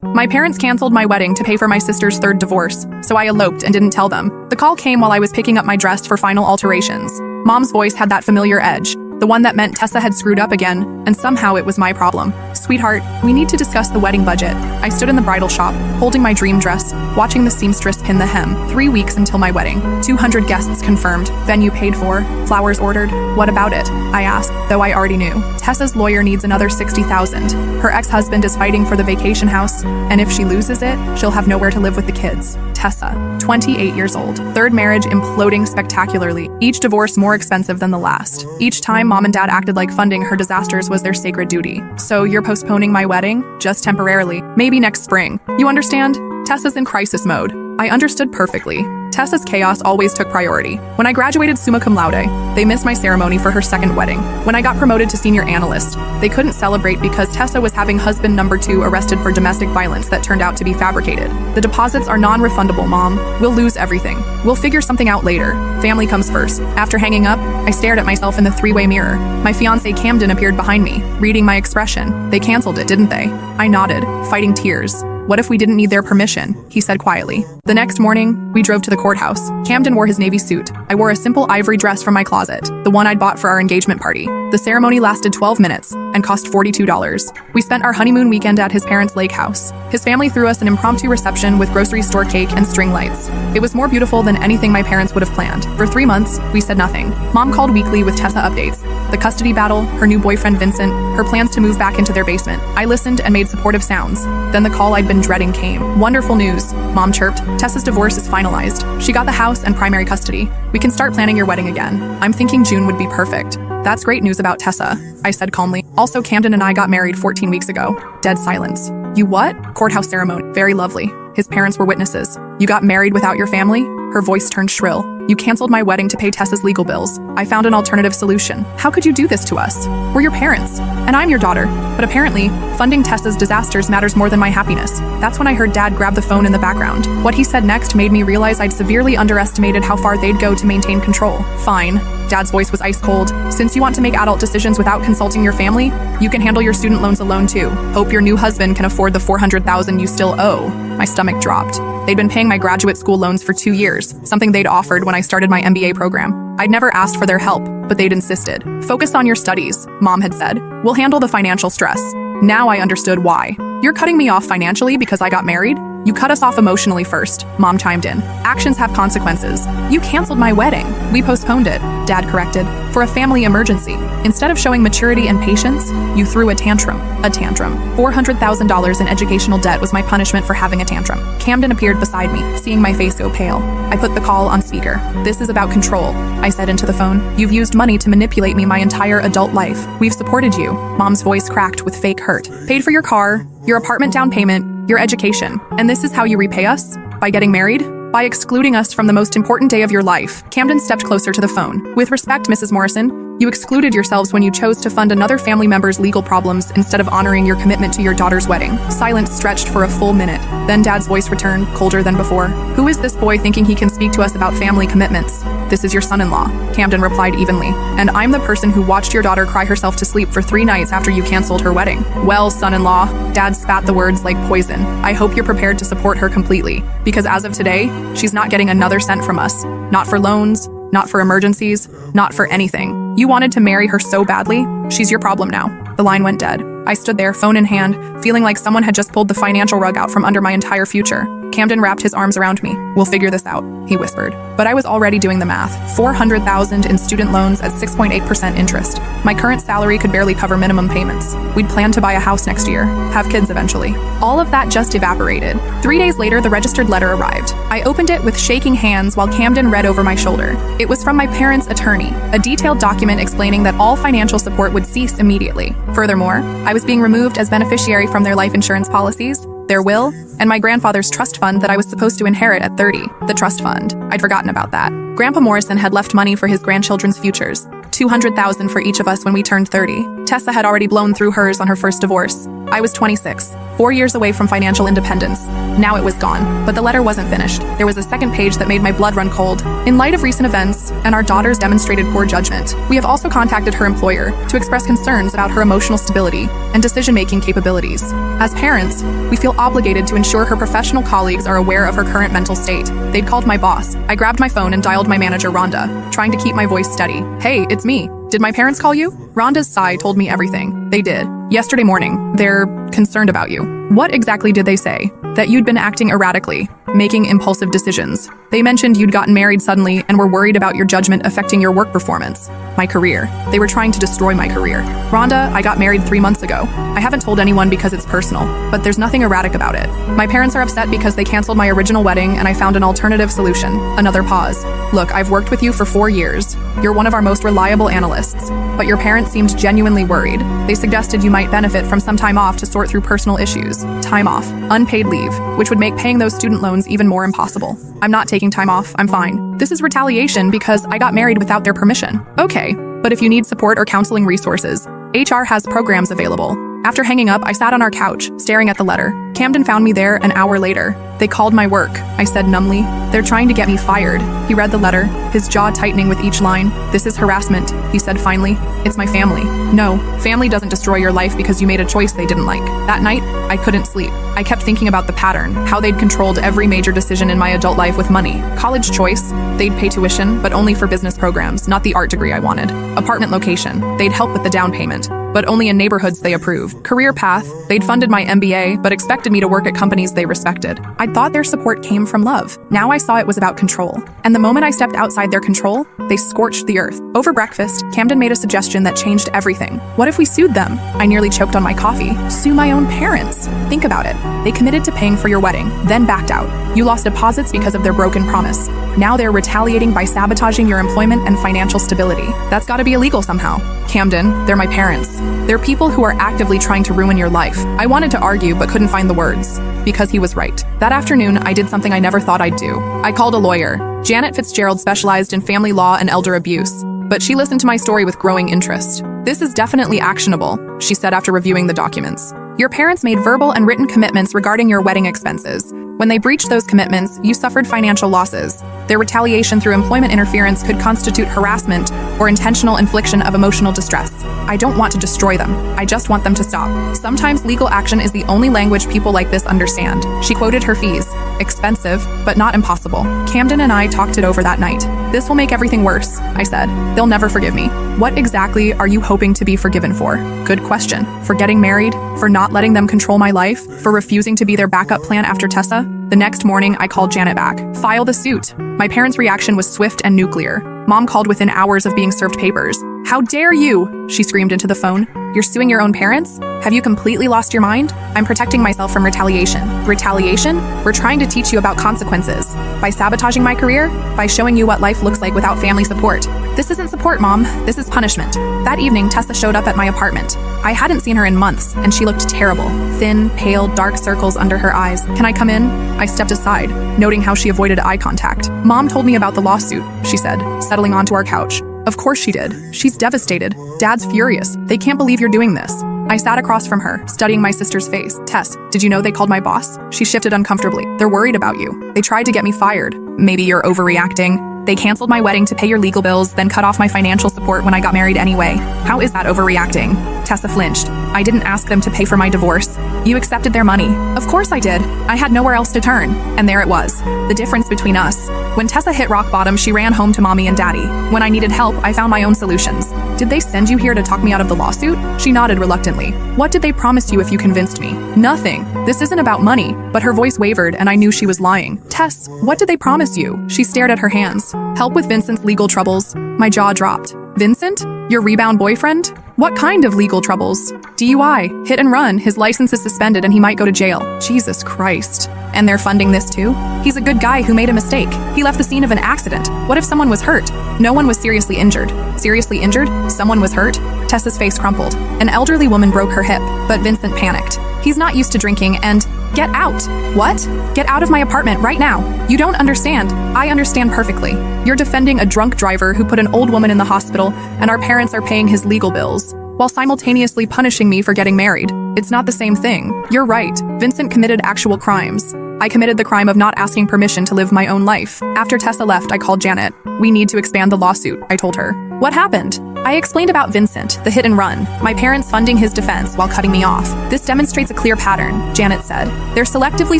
My parents canceled my wedding to pay for my sister's third divorce, so I eloped and didn't tell them. The call came while I was picking up my dress for final alterations. Mom's voice had that familiar edge, the one that meant Tessa had screwed up again, and somehow it was my problem. Sweetheart, we need to discuss the wedding budget. I stood in the bridal shop, holding my dream dress, watching the seamstress pin the hem. 3 weeks until my wedding. 200 guests confirmed. Venue paid for. Flowers ordered. What about it? I asked, though I already knew. Tessa's lawyer needs another $60,000. Her ex-husband is fighting for the vacation house, and if she loses it, she'll have nowhere to live with the kids. Tessa, 28 years old. Third marriage imploding spectacularly. Each divorce more expensive than the last. Each time Mom and Dad acted like funding her disasters was their sacred duty. So you're postponing my wedding? Just temporarily. Maybe next spring. You understand? Tessa's in crisis mode. I understood perfectly. Tessa's chaos always took priority. When I graduated summa cum laude, they missed my ceremony for her second wedding. When I got promoted to senior analyst, they couldn't celebrate because Tessa was having husband number 2 arrested for domestic violence that turned out to be fabricated. The deposits are non-refundable, Mom. We'll lose everything. We'll figure something out later. Family comes first. After hanging up, I stared at myself in the three-way mirror. My fiancé Camden appeared behind me, reading my expression. They canceled it, didn't they? I nodded, fighting tears. What if we didn't need their permission? He said quietly. The next morning, we drove to the courthouse. Camden wore his navy suit. I wore a simple ivory dress from my closet, the one I'd bought for our engagement party. The ceremony lasted 12 minutes and cost $42. We spent our honeymoon weekend at his parents' lake house. His family threw us an impromptu reception with grocery store cake and string lights. It was more beautiful than anything my parents would have planned. For 3 months, we said nothing. Mom called weekly with Tessa updates. The custody battle, her new boyfriend Vincent, her plans to move back into their basement. I listened and made supportive sounds. Then the call I'd been dreading came. Wonderful news, Mom chirped. Tessa's divorce is finalized. She got the house and primary custody. We can start planning your wedding again. I'm thinking June would be perfect. That's great news about Tessa, I said calmly. Also, Camden and I got married 14 weeks ago. Dead silence. You what? Courthouse ceremony. Very lovely. His parents were witnesses. You got married without your family? Her voice turned shrill. You canceled my wedding to pay Tessa's legal bills. I found an alternative solution. How could you do this to us? We're your parents, and I'm your daughter. But apparently, funding Tessa's disasters matters more than my happiness. That's when I heard Dad grab the phone in the background. What he said next made me realize I'd severely underestimated how far they'd go to maintain control. Fine. Dad's voice was ice cold. Since you want to make adult decisions without consulting your family, you can handle your student loans alone too. Hope your new husband can afford the $400,000 you still owe. My stomach dropped. They'd been paying my graduate school loans for 2 years, something they'd offered when I started my MBA program. I'd never asked for their help, but they'd insisted. Focus on your studies, Mom had said. We'll handle the financial stress. Now I understood why. You're cutting me off financially because I got married? You cut us off emotionally first, Mom chimed in. Actions have consequences. You canceled my wedding. We postponed it, Dad corrected, for a family emergency. Instead of showing maturity and patience, you threw a tantrum. A tantrum. $400,000 in educational debt was my punishment for having a tantrum. Camden appeared beside me, seeing my face go pale. I put the call on speaker. This is about control, I said into the phone. You've used money to manipulate me my entire adult life. We've supported you. Mom's voice cracked with fake hurt. Paid for your car, your apartment down payment, your education. And this is how you repay us? By getting married? By excluding us from the most important day of your life. Camden stepped closer to the phone. With respect, Mrs. Morrison, you excluded yourselves when you chose to fund another family member's legal problems instead of honoring your commitment to your daughter's wedding. Silence stretched for a full minute. Then Dad's voice returned, colder than before. Who is this boy thinking he can speak to us about family commitments? This is your son-in-law, Camden replied evenly. And I'm the person who watched your daughter cry herself to sleep for 3 nights after you canceled her wedding. Well, son-in-law, Dad spat the words like poison. I hope you're prepared to support her completely. Because as of today, she's not getting another cent from us. Not for loans, not for emergencies, not for anything. You wanted to marry her so badly, she's your problem now. The line went dead. I stood there, phone in hand, feeling like someone had just pulled the financial rug out from under my entire future. Camden wrapped his arms around me. We'll figure this out, he whispered. But I was already doing the math. $400,000 in student loans at 6.8% interest. My current salary could barely cover minimum payments. We'd plan to buy a house next year, have kids eventually. All of that just evaporated. 3 days later, the registered letter arrived. I opened it with shaking hands while Camden read over my shoulder. It was from my parents' attorney, a detailed document explaining that all financial support would cease immediately. Furthermore, I was being removed as beneficiary from their life insurance policies, their will, and my grandfather's trust fund that I was supposed to inherit at 30, the trust fund. I'd forgotten about that. Grandpa Morrison had left money for his grandchildren's futures, $200,000 for each of us when we turned 30. Tessa had already blown through hers on her first divorce. I was 26, 4 years away from financial independence. Now it was gone, but the letter wasn't finished. There was a second page that made my blood run cold. In light of recent events and our daughter's demonstrated poor judgment, we have also contacted her employer to express concerns about her emotional stability and decision-making capabilities. As parents, we feel obligated to ensure her professional colleagues are aware of her current mental state. They'd called my boss. I grabbed my phone and dialed my manager, Rhonda, trying to keep my voice steady. Hey, it's me. Did my parents call you? Rhonda's sigh told me everything. They did. Yesterday morning, they're concerned about you. What exactly did they say? That you'd been acting erratically, making impulsive decisions. They mentioned you'd gotten married suddenly and were worried about your judgment affecting your work performance. My career. They were trying to destroy my career. Rhonda, I got married 3 months ago. I haven't told anyone because it's personal, but there's nothing erratic about it. My parents are upset because they canceled my original wedding and I found an alternative solution. Another pause. Look, I've worked with you for 4 years. You're one of our most reliable analysts, but your parents seemed genuinely worried. They suggested you might benefit from some time off to sort through personal issues. Time off. Unpaid leave, which would make paying those student loans even more impossible. I'm not taking time off. I'm fine. This is retaliation because I got married without their permission. Okay, but if you need support or counseling resources, HR has programs available. After hanging up, I sat on our couch, staring at the letter. Camden found me there an hour later. They called my work, I said numbly. They're trying to get me fired. He read the letter, his jaw tightening with each line. This is harassment, he said finally. It's my family. No, family doesn't destroy your life because you made a choice they didn't like. That night, I couldn't sleep. I kept thinking about the pattern, how they'd controlled every major decision in my adult life with money. College choice, they'd pay tuition, but only for business programs, not the art degree I wanted. Apartment location, they'd help with the down payment, but only in neighborhoods they approved. Career path, they'd funded my MBA, but expected me to work at companies they respected. I thought their support came from love. Now I saw it was about control. And the moment I stepped outside their control, they scorched the earth. Over breakfast, Camden made a suggestion that changed everything. What if we sued them? I nearly choked on my coffee. Sue my own parents. Think about it. They committed to paying for your wedding, then backed out. You lost deposits because of their broken promise. Now they're retaliating by sabotaging your employment and financial stability. That's gotta be illegal somehow. Camden, they're my parents. They're people who are actively trying to ruin your life. I wanted to argue but couldn't find the words, because he was right. That afternoon, I did something I never thought I'd do. I called a lawyer. Janet Fitzgerald specialized in family law and elder abuse, but she listened to my story with growing interest. This is definitely actionable, she said after reviewing the documents. Your parents made verbal and written commitments regarding your wedding expenses. When they breached those commitments, you suffered financial losses. Their retaliation through employment interference could constitute harassment or intentional infliction of emotional distress. I don't want to destroy them. I just want them to stop. Sometimes legal action is the only language people like this understand. She quoted her fees. Expensive, but not impossible. Camden and I talked it over that night. This will make everything worse, I said. They'll never forgive me. What exactly are you hoping to be forgiven for? Good question. For getting married? For not letting them control my life? For refusing to be their backup plan after Tessa? The next morning, I called Janet back. File the suit. My parents' reaction was swift and nuclear. Mom called within hours of being served papers. How dare you? She screamed into the phone. You're suing your own parents? Have you completely lost your mind? I'm protecting myself from retaliation. Retaliation? We're trying to teach you about consequences. By sabotaging my career? By showing you what life looks like without family support. This isn't support, Mom. This is punishment. That evening, Tessa showed up at my apartment. I hadn't seen her in months, and she looked terrible. Thin, pale, dark circles under her eyes. Can I come in? I stepped aside, noting how she avoided eye contact. Mom told me about the lawsuit, she said, settling onto our couch. Of course she did. She's devastated. Dad's furious. They can't believe you're doing this. I sat across from her, studying my sister's face. Tess, did you know they called my boss? She shifted uncomfortably. They're worried about you. They tried to get me fired. Maybe you're overreacting. They canceled my wedding to pay your legal bills, then cut off my financial support when I got married anyway. How is that overreacting? Tessa flinched. I didn't ask them to pay for my divorce. You accepted their money. Of course I did. I had nowhere else to turn. And there it was. The difference between us. When Tessa hit rock bottom, she ran home to Mommy and Daddy. When I needed help, I found my own solutions. Did they send you here to talk me out of the lawsuit? She nodded reluctantly. What did they promise you if you convinced me? Nothing. This isn't about money. But her voice wavered and I knew she was lying. Tess, what did they promise you? She stared at her hands. Help with Vincent's legal troubles. My jaw dropped. Vincent? Your rebound boyfriend? What kind of legal troubles? DUI, hit and run, his license is suspended and he might go to jail. Jesus Christ. And they're funding this too? He's a good guy who made a mistake. He left the scene of an accident. What if someone was hurt? No one was seriously injured. Seriously injured? Someone was hurt? Tessa's face crumpled. An elderly woman broke her hip, but Vincent panicked. He's not used to drinking and... Get out. What? Get out of my apartment right now. You don't understand. I understand perfectly. You're defending a drunk driver who put an old woman in the hospital, and our parents are paying his legal bills. while simultaneously punishing me for getting married. It's not the same thing. You're right. Vincent committed actual crimes. I committed the crime of not asking permission to live my own life. After Tessa left, I called Janet. We need to expand the lawsuit, I told her. What happened? I explained about Vincent, the hit and run, my parents funding his defense while cutting me off. This demonstrates a clear pattern, Janet said. They're selectively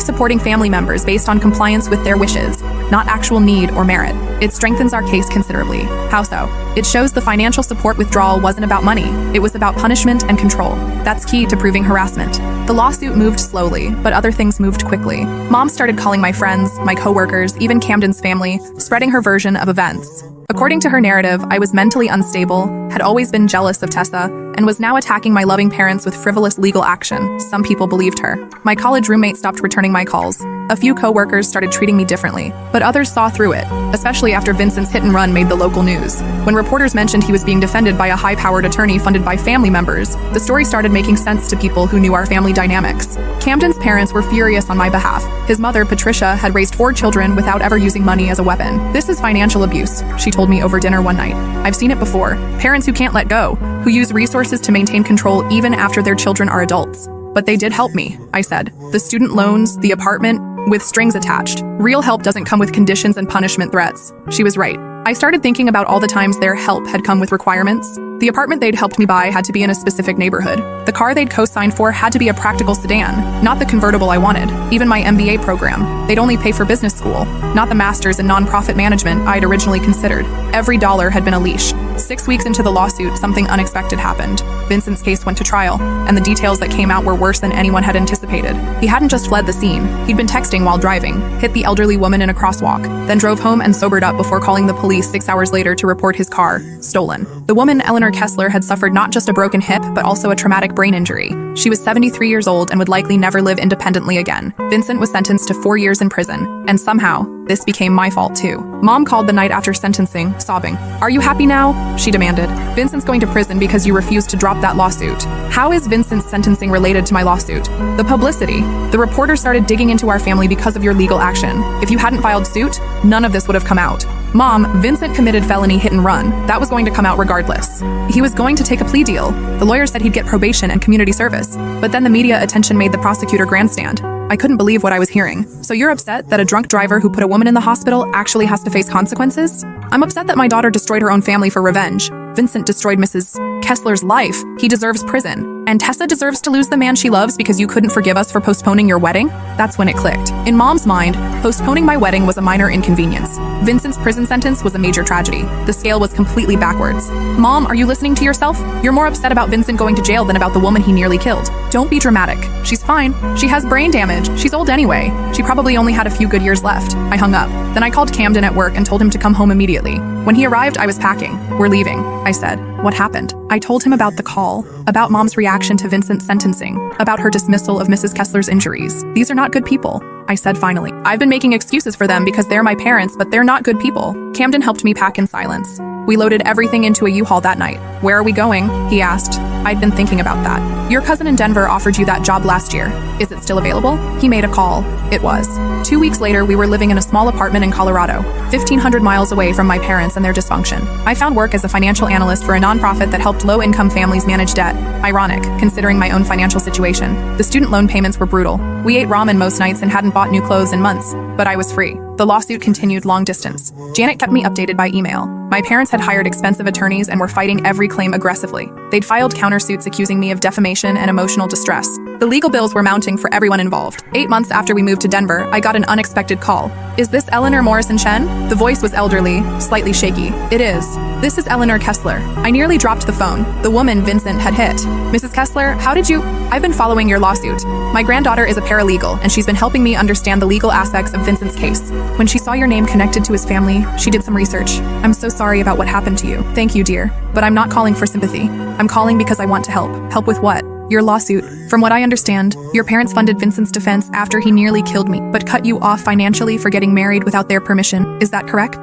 supporting family members based on compliance with their wishes, not actual need or merit. It strengthens our case considerably. How so? It shows the financial support withdrawal wasn't about money. It was about punishment and control. That's key to proving harassment. The lawsuit moved slowly, but other things moved quickly. Mom started calling my friends, my coworkers, even Camden's family, spreading her version of events. According to her narrative, I was mentally unstable, had always been jealous of Tessa, and was now attacking my loving parents with frivolous legal action. Some people believed her. My college roommate stopped returning my calls. A few coworkers started treating me differently, but others saw through it, especially after Vincent's hit and run made the local news. When reporters mentioned he was being defended by a high-powered attorney funded by family members, the story started making sense to people who knew our family dynamics. Camden's parents were furious on my behalf. His mother, Patricia, had raised 4 children without ever using money as a weapon. This is financial abuse, she told me over dinner one night. I've seen it before. Parents who can't let go, who use resources to maintain control even after their children are adults. But they did help me, I said. The student loans, the apartment, with strings attached. Real help doesn't come with conditions and punishment threats. She was right. I started thinking about all the times their help had come with requirements. The apartment they'd helped me buy had to be in a specific neighborhood. The car they'd co-signed for had to be a practical sedan, not the convertible I wanted. Even my MBA program, they'd only pay for business school, not the master's in nonprofit management I'd originally considered. Every dollar had been a leash. 6 weeks into the lawsuit, something unexpected happened. Vincent's case went to trial, and the details that came out were worse than anyone had anticipated. He hadn't just fled the scene. He'd been texting while driving, hit the elderly woman in a crosswalk, then drove home and sobered up before calling the police 6 hours later to report his car stolen. The woman, Eleanor Kessler, had suffered not just a broken hip, but also a traumatic brain injury. She was 73 years old and would likely never live independently again. Vincent was sentenced to 4 years in prison, and somehow, this became my fault too. Mom called the night after sentencing, sobbing. "Are you happy now?" she demanded. "Vincent's going to prison because you refused to drop that lawsuit." How is Vincent's sentencing related to my lawsuit? The publicity. The reporter started digging into our family because of your legal action. If you hadn't filed suit, none of this would have come out. Mom, Vincent committed felony hit and run. That was going to come out regardless. He was going to take a plea deal. The lawyer said he'd get probation and community service. But then the media attention made the prosecutor grandstand. I couldn't believe what I was hearing. So you're upset that a drunk driver who put a woman in the hospital actually has to face consequences? I'm upset that my daughter destroyed her own family for revenge. Vincent destroyed Mrs. Kessler's life. He deserves prison. And Tessa deserves to lose the man she loves because you couldn't forgive us for postponing your wedding? That's when it clicked. In Mom's mind, postponing my wedding was a minor inconvenience. Vincent's prison sentence was a major tragedy. The scale was completely backwards. Mom, are you listening to yourself? You're more upset about Vincent going to jail than about the woman he nearly killed. Don't be dramatic. She's fine. She has brain damage. She's old anyway. She probably only had a few good years left. I hung up. Then I called Camden at work and told him to come home immediately. When he arrived, I was packing. "We're leaving," I said. "What happened?" I told him about the call, about Mom's reaction to Vincent's sentencing, about her dismissal of Mrs. Kessler's injuries. "These are not good people," I said finally. "I've been making excuses for them because they're my parents, but they're not good people." Camden helped me pack in silence. We loaded everything into a U-Haul that night. "Where are we going?" he asked. I'd been thinking about that. "Your cousin in Denver offered you that job last year. Is it still available?" He made a call. It was. 2 weeks later, we were living in a small apartment in Colorado, 1,500 miles away from my parents and their dysfunction. I found work as a financial analyst for a nonprofit that helped low-income families manage debt. Ironic, considering my own financial situation. The student loan payments were brutal. We ate ramen most nights and hadn't bought new clothes in months, but I was free. The lawsuit continued long distance. Janet kept me updated by email. My parents had hired expensive attorneys and were fighting every claim aggressively. They'd filed countersuits accusing me of defamation and emotional distress. The legal bills were mounting for everyone involved. 8 months after we moved to Denver, I got an unexpected call. "Is this Eleanor Morrison Chen?" The voice was elderly, slightly shaky. "It is. This is Eleanor Kessler." I nearly dropped the phone. The woman Vincent had hit. "Mrs. Kessler, how did you—" "I've been following your lawsuit. My granddaughter is a paralegal, and she's been helping me understand the legal aspects of Vincent's case. When she saw your name connected to his family, she did some research. I'm so sorry about what happened to you." "Thank you, dear. But I'm not calling for sympathy. I'm calling because I want to help." "Help with what?" "Your lawsuit. From what I understand, your parents funded Vincent's defense after he nearly killed me, but cut you off financially for getting married without their permission. Is that correct?"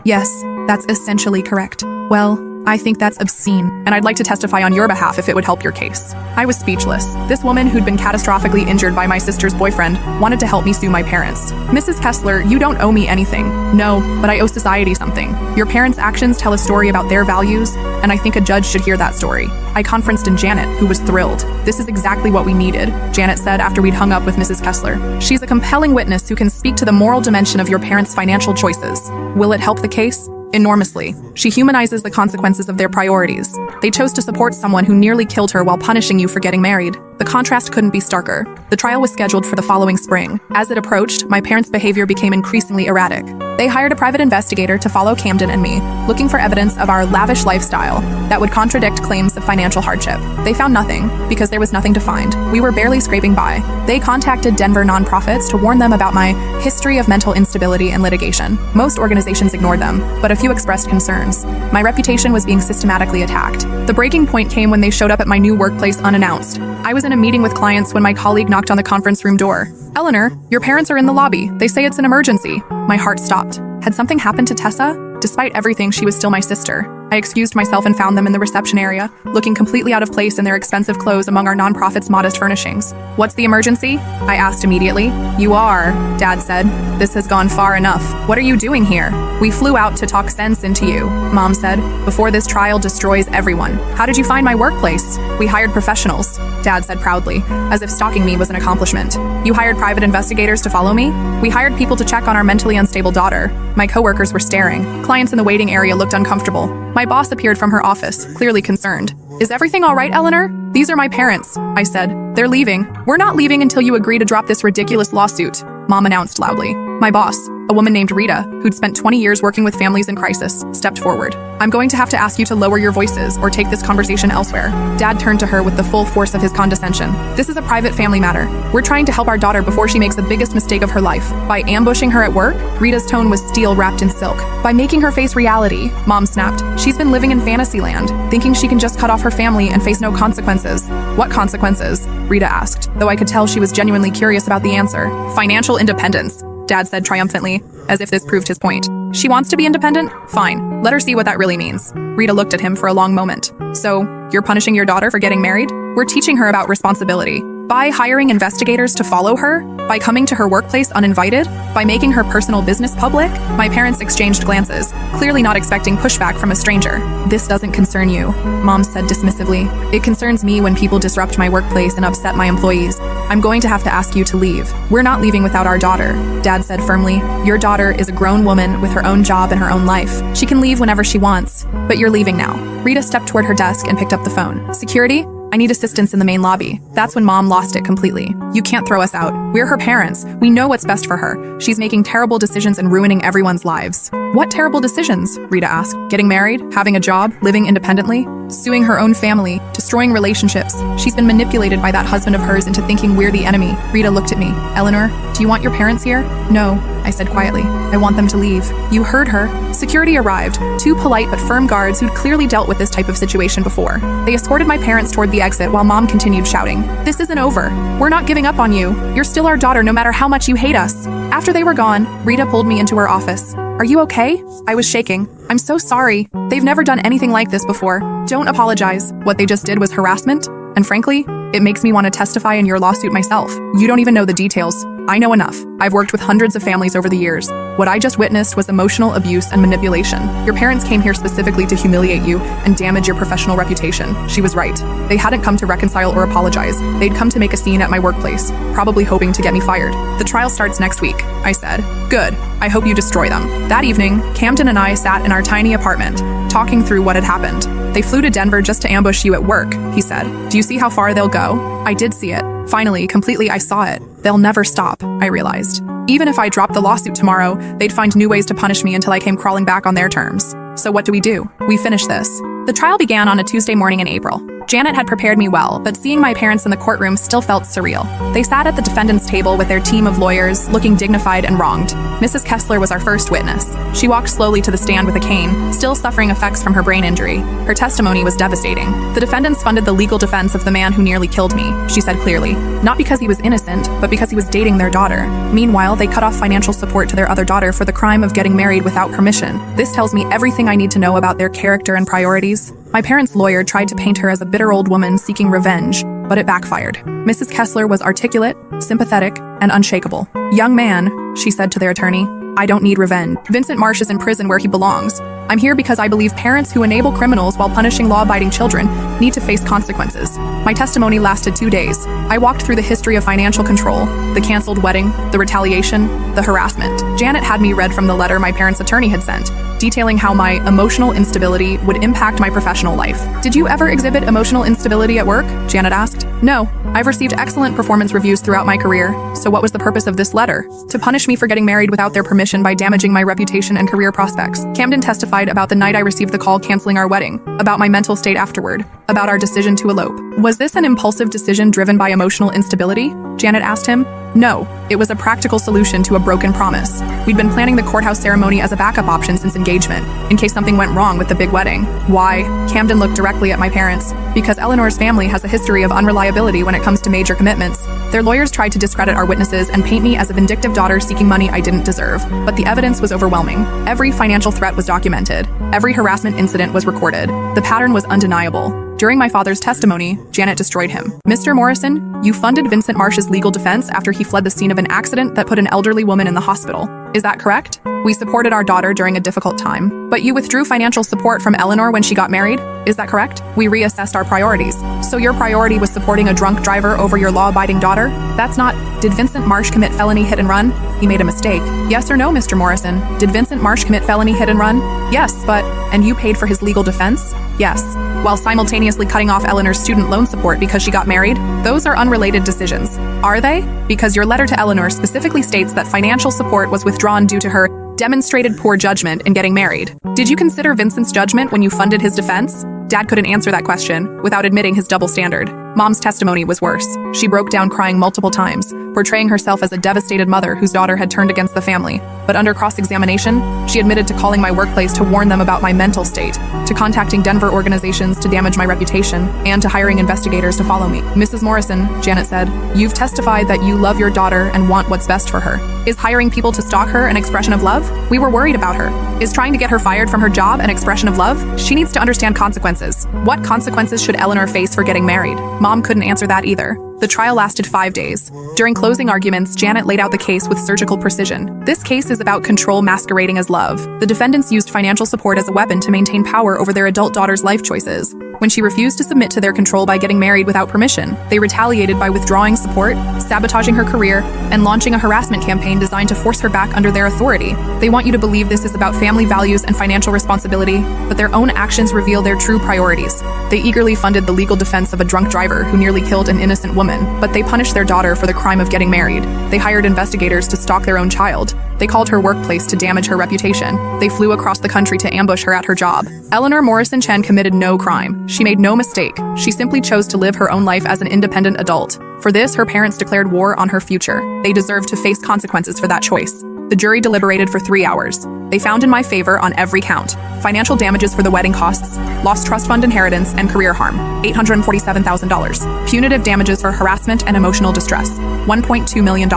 Yes, that's essentially correct. Well, I think that's obscene, and I'd like to testify on your behalf if it would help your case. I was speechless. This woman who'd been catastrophically injured by my sister's boyfriend wanted to help me sue my parents. Mrs. Kessler, you don't owe me anything. No, but I owe society something. Your parents' actions tell a story about their values, and I think a judge should hear that story. I conferenced in Janet, who was thrilled. This is exactly what we needed, Janet said after we'd hung up with Mrs. Kessler. She's a compelling witness who can speak to the moral dimension of your parents' financial choices. Will it help the case? Enormously. She humanizes the consequences of their priorities. They chose to support someone who nearly killed her while punishing you for getting married. The contrast couldn't be starker. The trial was scheduled for the following spring. As it approached, my parents' behavior became increasingly erratic. They hired a private investigator to follow Camden and me, looking for evidence of our lavish lifestyle that would contradict claims of financial hardship. They found nothing, because there was nothing to find. We were barely scraping by. They contacted Denver nonprofits to warn them about my history of mental instability and litigation. Most organizations ignored them, but a few expressed concerns. My reputation was being systematically attacked. The breaking point came when they showed up at my new workplace unannounced. I was in a meeting with clients when my colleague knocked on the conference room door. Eleanor, your parents are in the lobby. They say it's an emergency. My heart stopped. Had something happened to Tessa? Despite everything, she was still my sister. I excused myself and found them in the reception area, looking completely out of place in their expensive clothes among our nonprofit's modest furnishings. What's the emergency? I asked immediately. You are, Dad said. This has gone far enough. What are you doing here? We flew out to talk sense into you, Mom said, before this trial destroys everyone. How did you find my workplace? We hired professionals, Dad said proudly, as if stalking me was an accomplishment. You hired private investigators to follow me? We hired people to check on our mentally unstable daughter. My coworkers were staring. Clients in the waiting area looked uncomfortable. My boss appeared from her office, clearly concerned. Is everything all right, Eleanor? These are my parents, I said. They're leaving. We're not leaving until you agree to drop this ridiculous lawsuit, Mom announced loudly. My boss, a woman named Rita, who'd spent 20 years working with families in crisis, stepped forward. I'm going to have to ask you to lower your voices or take this conversation elsewhere. Dad turned to her with the full force of his condescension. This is a private family matter. We're trying to help our daughter before she makes the biggest mistake of her life. By ambushing her at work, Rita's tone was steel wrapped in silk. By making her face reality, Mom snapped. She's been living in fantasy land, thinking she can just cut off her family and face no consequences. What consequences? Rita asked, though I could tell she was genuinely curious about the answer. Financial independence, Dad said triumphantly, as if this proved his point. She wants to be independent? Fine. Let her see what that really means. Rita looked at him for a long moment. So, you're punishing your daughter for getting married? We're teaching her about responsibility. By hiring investigators to follow her? By coming to her workplace uninvited? By making her personal business public? My parents exchanged glances, clearly not expecting pushback from a stranger. This doesn't concern you, Mom said dismissively. It concerns me when people disrupt my workplace and upset my employees. I'm going to have to ask you to leave. We're not leaving without our daughter, Dad said firmly. Your daughter is a grown woman with her own job and her own life. She can leave whenever she wants, but you're leaving now. Rita stepped toward her desk and picked up the phone. Security? I need assistance in the main lobby. That's when Mom lost it completely. You can't throw us out. We're her parents. We know what's best for her. She's making terrible decisions and ruining everyone's lives. What terrible decisions? Rita asked. Getting married, having a job, living independently, suing her own family, destroying relationships. She's been manipulated by that husband of hers into thinking we're the enemy. Rita looked at me. Eleanor, do you want your parents here? No, I said quietly. I want them to leave. You heard her. Security arrived. Two polite but firm guards who'd clearly dealt with this type of situation before. They escorted my parents toward the exit while Mom continued shouting. This isn't over. We're not giving up on you. You're still our daughter no matter how much you hate us. After they were gone, Rita pulled me into her office. Are you okay? I was shaking. I'm so sorry. They've never done anything like this before. Don't apologize. What they just did was harassment. And frankly, it makes me want to testify in your lawsuit myself. You don't even know the details. I know enough. I've worked with hundreds of families over the years. What I just witnessed was emotional abuse and manipulation. Your parents came here specifically to humiliate you and damage your professional reputation. She was right. They hadn't come to reconcile or apologize. They'd come to make a scene at my workplace, probably hoping to get me fired. The trial starts next week, I said. Good. I hope you destroy them. That evening, Camden and I sat in our tiny apartment, talking through what had happened. They flew to Denver just to ambush you at work, he said. Do you see how far they'll go? I did see it. Finally, completely, I saw it. They'll never stop, I realized. Even if I dropped the lawsuit tomorrow, they'd find new ways to punish me until I came crawling back on their terms. So what do? We finish this. The trial began on a Tuesday morning in April. Janet had prepared me well, but seeing my parents in the courtroom still felt surreal. They sat at the defendant's table with their team of lawyers, looking dignified and wronged. Mrs. Kessler was our first witness. She walked slowly to the stand with a cane, still suffering effects from her brain injury. Her testimony was devastating. The defendants funded the legal defense of the man who nearly killed me, she said clearly. Not because he was innocent, but because he was dating their daughter. Meanwhile, they cut off financial support to their other daughter for the crime of getting married without permission. This tells me everything I need to know about their character and priorities. My parents' lawyer tried to paint her as a bitter old woman seeking revenge, but it backfired. Mrs. Kessler was articulate, sympathetic, and unshakable. "Young man," she said to their attorney, "I don't need revenge. Vincent Marsh is in prison where he belongs. I'm here because I believe parents who enable criminals while punishing law-abiding children need to face consequences." My testimony lasted 2 days. I walked through the history of financial control, the canceled wedding, the retaliation, the harassment. Janet had me read from the letter my parents' attorney had sent, detailing how my emotional instability would impact my professional life. "Did you ever exhibit emotional instability at work?" Janet asked. "No. I've received excellent performance reviews throughout my career. So what was the purpose of this letter? To punish me for getting married without their permission by damaging my reputation and career prospects." Camden testified about the night I received the call canceling our wedding, about my mental state afterward, about our decision to elope. "Was this an impulsive decision driven by emotional instability?" Janet asked him. "No, it was a practical solution to a broken promise. We'd been planning the courthouse ceremony as a backup option since engagement, in case something went wrong with the big wedding." "Why?" Camden looked directly at my parents. "Because Eleanor's family has a history of unreliability when it comes to major commitments. Their lawyers tried to discredit our witnesses and paint me as a vindictive daughter seeking money I didn't deserve. But the evidence was overwhelming. Every financial threat was documented. Every harassment incident was recorded. The pattern was undeniable. During my father's testimony, Janet destroyed him. "Mr. Morrison, you funded Vincent Marsh's legal defense after he fled the scene of an accident that put an elderly woman in the hospital. Is that correct? We supported our daughter during a difficult time. But you withdrew financial support from Eleanor when she got married? Is that correct? We reassessed our priorities. So your priority was supporting a drunk driver over your law-abiding daughter? That's not... Did Vincent Marsh commit felony hit and run? He made a mistake. Yes or no, Mr. Morrison? Did Vincent Marsh commit felony hit and run? Yes, but... And you paid for his legal defense? Yes. While simultaneously cutting off Eleanor's student loan support because she got married? Those are unrelated decisions. Are they? Because your letter to Eleanor specifically states that financial support was withdrawn due to her demonstrated poor judgment in getting married. Did you consider Vincent's judgment when you funded his defense? Dad couldn't answer that question without admitting his double standard. Mom's testimony was worse. She broke down crying multiple times, portraying herself as a devastated mother whose daughter had turned against the family. But under cross-examination, she admitted to calling my workplace to warn them about my mental state, to contacting Denver organizations to damage my reputation, and to hiring investigators to follow me. "Mrs. Morrison," Janet said, "you've testified that you love your daughter and want what's best for her. Is hiring people to stalk her an expression of love? We were worried about her. Is trying to get her fired from her job an expression of love? She needs to understand consequences. What consequences should Eleanor face for getting married?" Mom couldn't answer that either. The trial lasted 5 days. During closing arguments, Janet laid out the case with surgical precision. This case is about control masquerading as love. The defendants used financial support as a weapon to maintain power over their adult daughter's life choices. When she refused to submit to their control by getting married without permission, they retaliated by withdrawing support, sabotaging her career, and launching a harassment campaign designed to force her back under their authority. They want you to believe this is about family values and financial responsibility, but their own actions reveal their true priorities. They eagerly funded the legal defense of a drunk driver who nearly killed an innocent woman, but they punished their daughter for the crime of getting married. They hired investigators to stalk their own child. They called her workplace to damage her reputation. They flew across the country to ambush her at her job. Eleanor Morrison Chen committed no crime. She made no mistake. She simply chose to live her own life as an independent adult. For this, her parents declared war on her future. They deserved to face consequences for that choice. The jury deliberated for 3 hours. They found in my favor on every count: financial damages for the wedding costs, lost trust fund inheritance, and career harm, $847,000. Punitive damages for harassment and emotional distress, $1.2 million.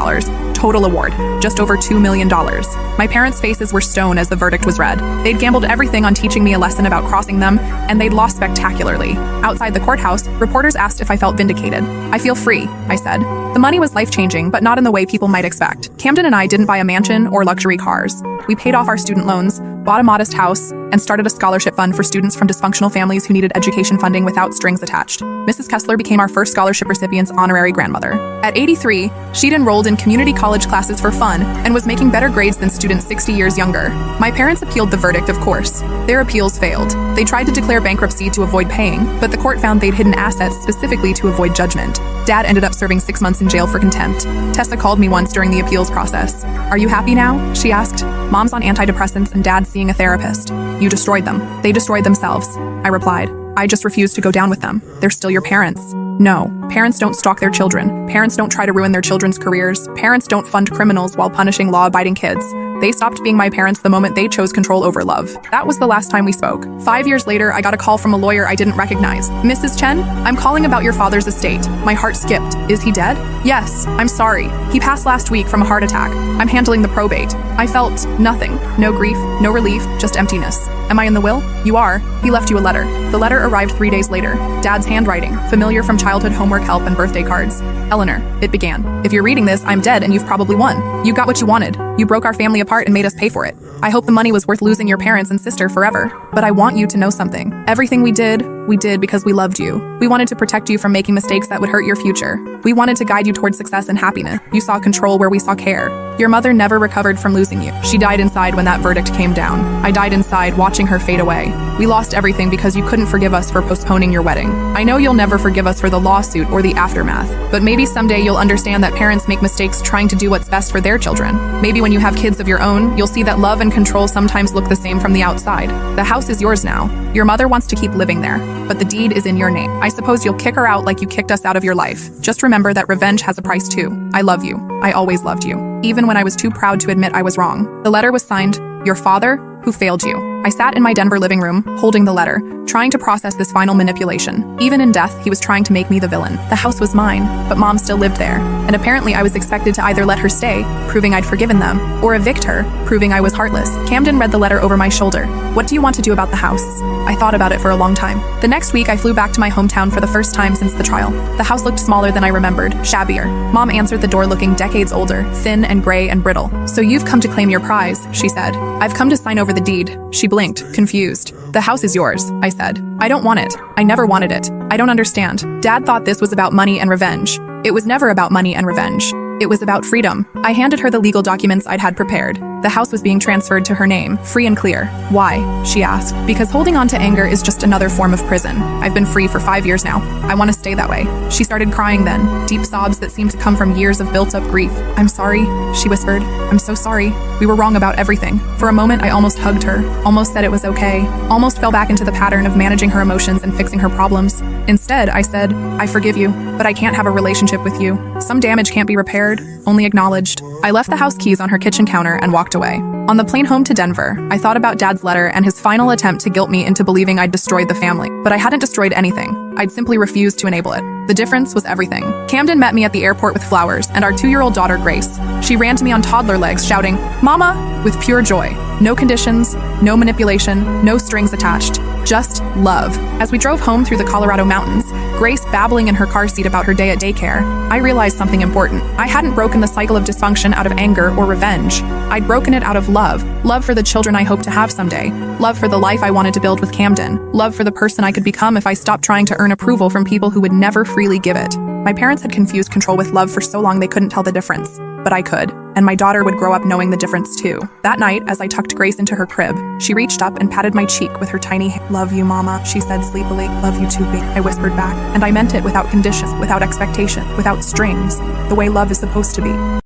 Total award, just over $2 million. My parents' faces were stone as the verdict was read. They'd gambled everything on teaching me a lesson about crossing them, and they'd lost spectacularly. Outside the courthouse, reporters asked if I felt vindicated. "I feel free," I said. The money was life-changing, but not in the way people might expect. Camden and I didn't buy a mansion or luxury cars. We paid off our student loans, bought a modest house, and started a scholarship fund for students from dysfunctional families who needed education funding without strings attached. Mrs. Kessler became our first scholarship recipient's honorary grandmother. At 83, she'd enrolled in community college classes for fun and was making better grades than students 60 years younger. My parents appealed the verdict, of course. Their appeals failed. They tried to declare bankruptcy to avoid paying, but the court found they'd hidden assets specifically to avoid judgment. Dad ended up serving 6 months in jail for contempt. Tessa called me once during the appeals process. "Are you happy now?" she asked. "Mom's on antidepressants and Dad's seeing a therapist." "You destroyed them." "They destroyed themselves," I replied. I just refuse to go down with them. They're still your parents. No, parents don't stalk their children. Parents don't try to ruin their children's careers. Parents don't fund criminals while punishing law-abiding kids. They stopped being my parents the moment they chose control over love. That was the last time we spoke. 5 years later, I got a call from a lawyer I didn't recognize. Mrs. Chen, I'm calling about your father's estate. My heart skipped. Is he dead? Yes, I'm sorry. He passed last week from a heart attack. I'm handling the probate. I felt nothing. No grief, no relief, just emptiness. Am I in the will? You are. He left you a letter. The letter arrived 3 days later. Dad's handwriting, familiar from childhood homework help and birthday cards. Eleanor, it began. If you're reading this, I'm dead and you've probably won. You got what you wanted. You broke our family apart and made us pay for it. I hope the money was worth losing your parents and sister forever. But I want you to know something. Everything we did because we loved you. We wanted to protect you from making mistakes that would hurt your future. We wanted to guide you towards success and happiness. You saw control where we saw care. Your mother never recovered from losing you. She died inside when that verdict came down. I died inside watching her fade away. We lost everything because you couldn't forgive us for postponing your wedding. I know you'll never forgive us for the lawsuit or the aftermath, but maybe someday you'll understand that parents make mistakes trying to do what's best for their children. Maybe when you have kids of your own, you'll see that love and control sometimes look the same from the outside. The house is yours now. Your mother wants to keep living there, but the deed is in your name. I suppose you'll kick her out like you kicked us out of your life. Just remember that revenge has a price too. I love you. I always loved you, even when I was too proud to admit I was wrong. The letter was signed, Your Father, Who Failed You. I sat in my Denver living room, holding the letter, trying to process this final manipulation. Even in death, he was trying to make me the villain. The house was mine, but Mom still lived there. And apparently I was expected to either let her stay, proving I'd forgiven them, or evict her, proving I was heartless. Camden read the letter over my shoulder. What do you want to do about the house? I thought about it for a long time. The next week, I flew back to my hometown for the first time since the trial. The house looked smaller than I remembered, shabbier. Mom answered the door looking decades older, thin and gray and brittle. So you've come to claim your prize, she said. I've come to sign over the deed. She blinked, confused. The house is yours, I said. I don't want it. I never wanted it. I don't understand. Dad thought this was about money and revenge. It was never about money and revenge. It was about freedom. I handed her the legal documents I'd had prepared. The house was being transferred to her name, free and clear. Why? She asked. Because holding on to anger is just another form of prison. I've been free for 5 years now. I want to stay that way. She started crying then, deep sobs that seemed to come from years of built-up grief. I'm sorry, she whispered. I'm so sorry. We were wrong about everything. For a moment, I almost hugged her, almost said it was okay, almost fell back into the pattern of managing her emotions and fixing her problems. Instead, I said, I forgive you, but I can't have a relationship with you. Some damage can't be repaired, only acknowledged. I left the house keys on her kitchen counter and walked away. On the plane home to Denver, I thought about Dad's letter and his final attempt to guilt me into believing I'd destroyed the family. But I hadn't destroyed anything. I'd simply refused to enable it. The difference was everything. Camden met me at the airport with flowers and our 2-year-old daughter, Grace. She ran to me on toddler legs, shouting, Mama, with pure joy. No conditions, no manipulation, no strings attached. Just love. As we drove home through the Colorado mountains, Grace babbling in her car seat about her day at daycare, I realized something important. I hadn't broken the cycle of dysfunction out of anger or revenge. I'd broken it out of love. Love for the children I hope to have someday. Love for the life I wanted to build with Camden. Love for the person I could become if I stopped trying to earn approval from people who would never freely give it. My parents had confused control with love for so long they couldn't tell the difference. But I could, and my daughter would grow up knowing the difference too. That night, as I tucked Grace into her crib, she reached up and patted my cheek with her tiny hand. Love you, Mama, she said sleepily. Love you too, babe, I whispered back. And I meant it without conditions, without expectation, without strings, the way love is supposed to be.